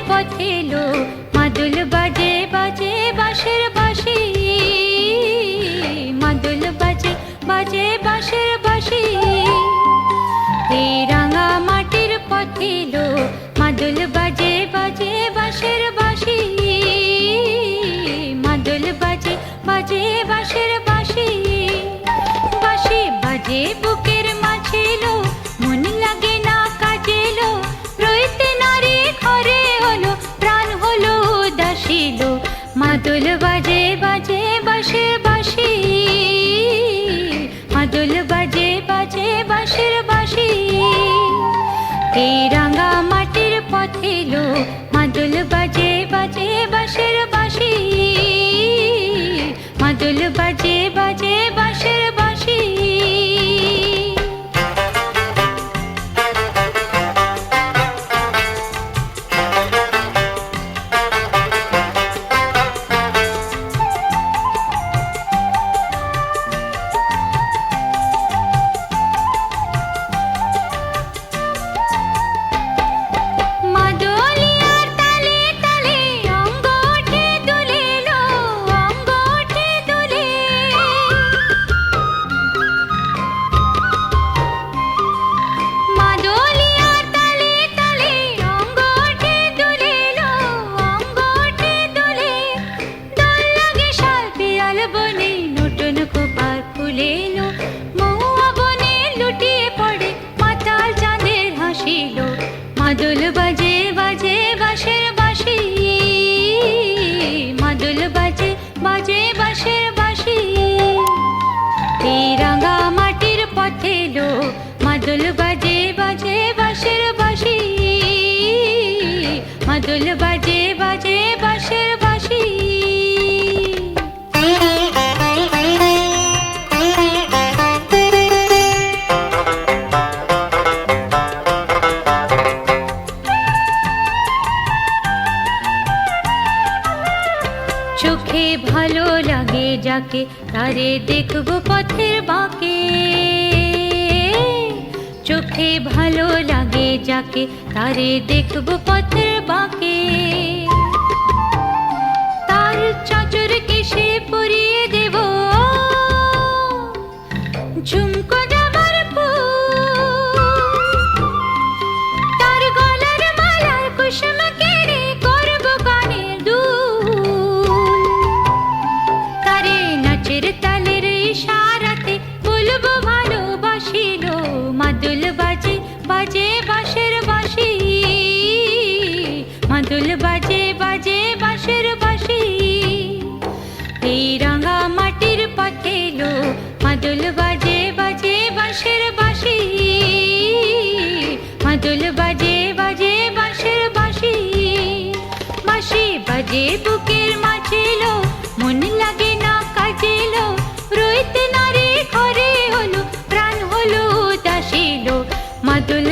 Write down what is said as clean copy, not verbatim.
পথে এলো, মাদল বাজে বাজে বাঁশের বাঁশি, মাদল বাজে বাজে বাঁশের বাঁশি। এই রাঙা মাটির পথে এলো, মাদল বাজে বাজে বাঁশের বাঁশি, মাদল বাজে বাজে বাঁশের বাঁশি। বাঁশি বাজে বুকের মাঝে এলো, মন লাগে না কাজে এলো, রইতে নারী ঘরে হলো, প্রাণ হলো উদাসীল। মাদল বাজে বাজে বাঁশের বাঁশি, মাদল বাজে বাজে বাঁশের বাঁশি। এই রাঙা মাটির পথে এলো, মাদল বাজে বাজে বাঁশের বাঁশি, মাদল বাজে বাজে বাঁশের বাঁশি। মাদল বাজে বাজে বাঁশের বাঁশি, মাদল বাজে বাজে বাঁশের বাঁশি। এই রাঙা মাটির পথে এলো, মাদল বাজে বাজে বাঁশের বাঁশি, মাদল বাজে বাজে বাঁশের বাঁশি। চোখে ভালো লাগে যাকে, তারে দেখবো পথের বাঁকে। চোখে ভালো লাগে যাকে, তারে দেখবো পথের বাঁকে। তার চাঁচর কেশে পরিয়ে দেব ঝুমকো জামার ফুল, তার গলার মালার কুসুম কেড়ে করবো কানের দুল। তারে নাচের তালের ইশারাতে বলবো ভালোবাসিল, মাদল বাজে বাজে বাঁশের বাঁশি, মাদল বাজে বাজে বাঁশের বাঁশি। এই রাঙা মাটির পথে এলো, মাদল বাজে বাজে বাঁশের বাঁশি, মাদল বাজে বাজে বাঁশের বাঁশি। বাঁশি বাজে বুকের মাঝে এলো, মন লাগে না কাজে এলো, রইতে নারী ঘরে হলো, প্রাণ হলো উদাসীল। মাদল